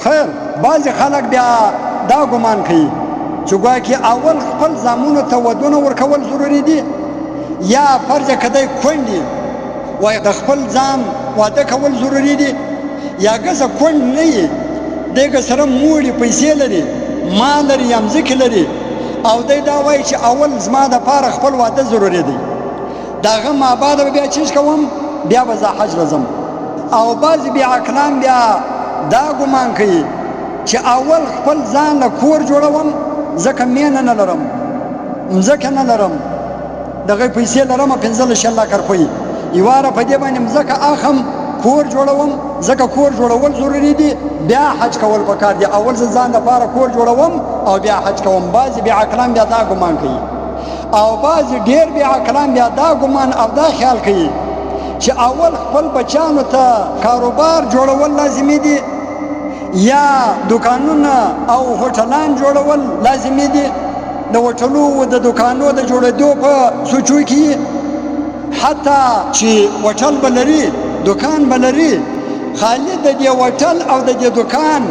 خیر بعضې خلک بیا دا ګمان کوي چې ګویا کې اول خپل زامنو ته ودونه ورکول ضروري دي یا فرض کدی کونډې وایي د خپل ځان واده کول ضروري دي یا ګزه کونډ نه یي دغه سره موړي پیسې لري مال لري یا مځکې لري او دی دا وایي چې اول زما دپاره خپل واده ضروري دی د هغه مابعده به بیا چیز کوم بیا به زه حج لځم او بعضې بیا عقلان بیا دا ګمان کوي چې اول خپل ځان له کور جوړوم ځکه مینه نه لرم مځکه نه لرم دغه پیسې لرم 15 لک روپۍ یوه واره په دې باندې مځکه اخم کور جوړوم ځکه کور جوړول ضروري دي بیا حج کول پکار دي اول زه ځان دپاره کور جوړوم او بیا حج کوم بعضې بیا عقلان بیا دا ګمان کوي او بعضې ډېر بیا عقلان بیا دا ګمان او دا خیال کوي چې اول خپل بچانو ته کاروبار جوړول لازمي دي یا دکانونه او هوټلان جوړول لازمي دي د هوټلو د دکانو د جوړېدو په سوچو کې حتی چې هوټل به لري دکان به لري خالي د دې هوټل او د دې دکان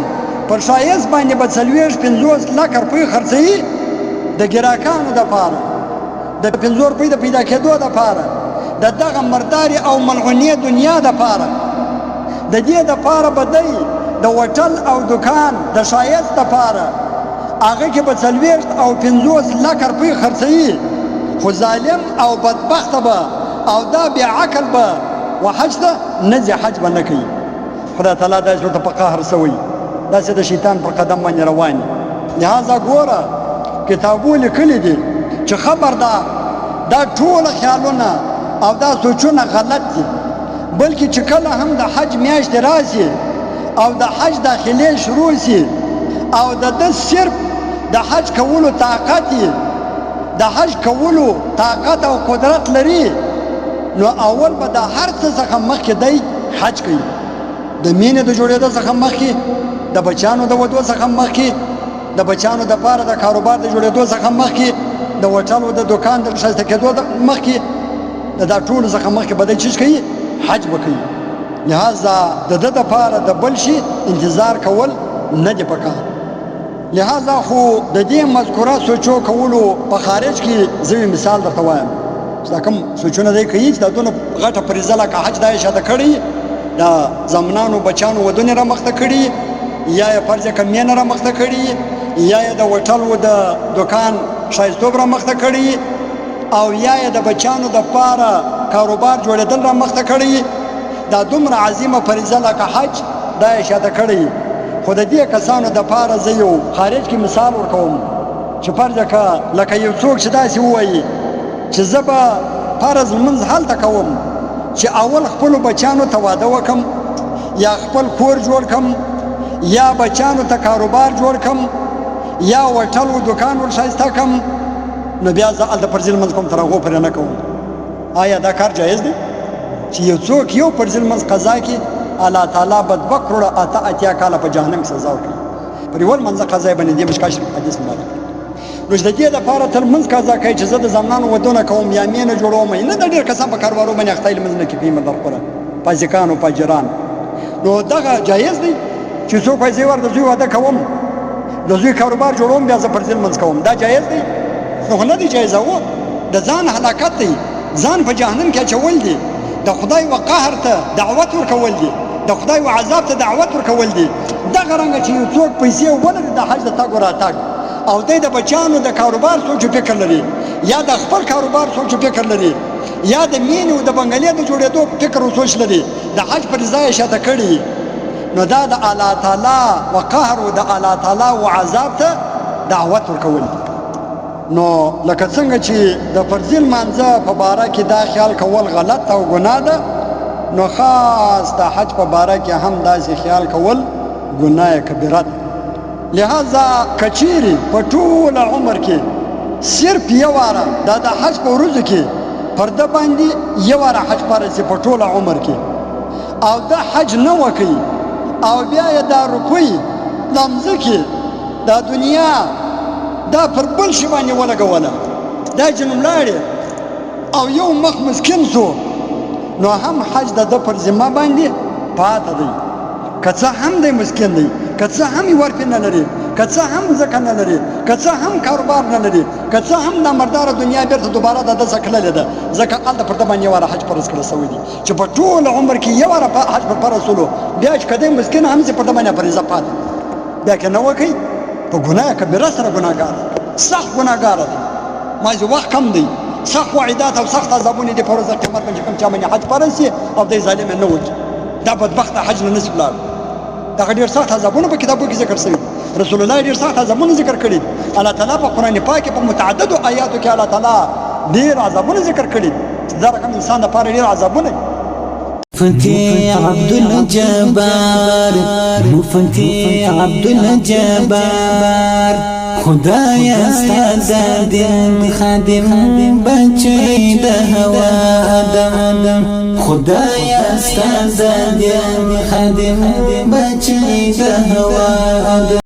پر ښایست باندې به 40-50 لک روپۍ خرڅوي د ګراکانو دپاره د 50 روپۍ د پیدا کېدو دپاره د دغه مرداري او ملعونې دنیا دپاره د دې دپاره به دی د هوټل او دکان د ښایست دپاره هغه کې به 40 او 50 لک روپۍ خرڅوي خو ظالم او بدبخته به او دا بې عقل به و حج ته نه ځي حج به نه کوي خدای تعالی داسې ورته په قهر سوی داسې د شیطان پر قدم باندې روان لهذا ګوره کتابو لیکلي دي چې خبردار دا ټوله خیالونه او دا سوچونه غلط دي بلکې چې کله هم د حج میاشتې راشي او د حج داخلې شروع شي او د صرف د حج کولو طاقت د حج کولو طاقت او قدرت لري نو اول به د هر څه څخه مخکې دی حج کوي د مینې د جوړېدو څخه مخکې د بچیانو د ودو څخه مخکې د بچیانو دپاره د کاروبار د جوړېدو څخه مخکې د هوټلو د دکان د ښایسته کېدو مخکې د دا ټولو څخه مخکې به دی چیز کوي حج به کوي لهذا د ده دپاره د بل شي انتظار کول نه دي پکار لهذا خو د دې مذکوره سوچو کولو په خارج کې زه مثال درته وایم چې دا کوم سوچونه دی کوي چې دا دونه غټه فریضه لکه حج دا یې شاته کړی د زامنانو بچیانو ودونې رامخته کړي یا یې فرض کړه مینه رامخته کړي یا یې د هوټل و د دکان ښایستوب رامخته کړي او یا یې د بچیانو دپاره کاروبار جوړېدل رامخته کړي دا دومره عظیمه فریضه لکه حج دا یې شاته کړی خو د دې کسانو دپاره زه یو خارج کې مثال ورکوم چې فرض کړه لکه یو څوک چې داسې ووایي چې زه به فرض لمونځ هلته کوم چې اول خپلو بچیانو ته واده وکړم یا خپل کور جوړ کړم یا بچیانو ته کاروبار جوړ کړم یا هوټل و دکان ور ښایسته کړم نو بیا زه هلته فرضي لمونځ کوم تر هغو پورې نه کوم آیا دا کار جایز دی چې یو څوک یو فرضي لمونځ قضا کړي الله تعالی به 2 کروړه 88 کاله په جهنم کې سزا ورکړي پر یو لمونځ قضا باندې دې مشکل حدیث مبارک نو د دې لپاره تر لمونځ قضا کوي چې زه د زامنانو ودونه کوم یا مینه جوړوم نه د ډېر کسان په کاروبارو باندې اخته لمونځ نه کوي مدار خوره فاسقان او فاجران نو دغه جایز دی چې څوک پیسې ور د زوی واده کوم د زوی کاروبار جوړوم بیا زه فرضي لمونځ کوم دا جایز دی نو نه دی جایز و د ځان هلاکت دی ځان په جهنم کې اچول دي د خدای و قهر ته دعوت ورکول دي د خدای و عذاب ته دعوت ورکول دي دغه رنګه چې یو څوک پیسې ولري د حج د تګ و راتګ او دی د بچیانو د کاروبار سوچ و فکر لري یا د خپل کاروبار سوچ و فکر لري یا د مینې او د بنګلې د جوړېدو فکر او سوچ لري د حج فریضه یې شاته کړي نو دا د الله تعالی و قهر او د الله تعالی و عذاب ته دعوت ورکول نو لکه څنګه چې د فرضي لمانځه په باره کې دا خیال کول غلط او ګناه ده نو خاص د حج په باره کې هم داسې خیال کول ګناه کبیره ده لہذا کچیری په ټول عمر کې صرف یو واره دا د حج په ورځو کې پرده باندې یو واره حج فرض په ټول عمر کې او دا حج نه وکي او بیا یې دا روپۍ لمزه کې دا دنیا دا پر بل شي باندې ولګوله دا جنوم لاړې او یو مخ مسکین شو نو هم حج د ده پر ذمه باندې پاته دی که څه هم دی مسکین دی، که څه هم یې ورپې نه لري، که څه هم ځمکه نه لري، که څه هم کاروبار نه لري، که څه هم دا مرداره دنیا بېرته دوباره د ده څخه تللې ده، ځکه هلته پر ده باندې یو واره حج فرض کړی سوی دی چې په ټول عمر کې یو واره حج پر فرض سولو، بیا چې که دی مسکین هم چې پر ده باندې فریضه پاتې بیا که نه وکړي په ګناه کبیره سره ګناهګار دی، سخت ګناهګاره دی. مازې وخت کم دی، سخت وعیدات او سخت عذابونه دي په ورځ د قیامت باندې کوم چا باندې حج فرض شي او دی ظالم نه وکړي، دا بدبخته حج نه نشي ولاړ. دغه ډېر سخت عذابونه په کتابو کې ذکر شوي، رسول الله ډېر سخت عذابونه ذکر کړي، الله تعالی په قرآن پاک کې په متعددو آیاتو کې الله تعالی ډېر عذابونه ذکر کړي، دا رقم انسان لپاره ډېر عذابونه. مفتي عبد الجبار، مفتي عبد الجبار، خدایا ستا دین خادم بچی د هوا آدم، خدایا ستا دین خادم بچی د هوا آدم.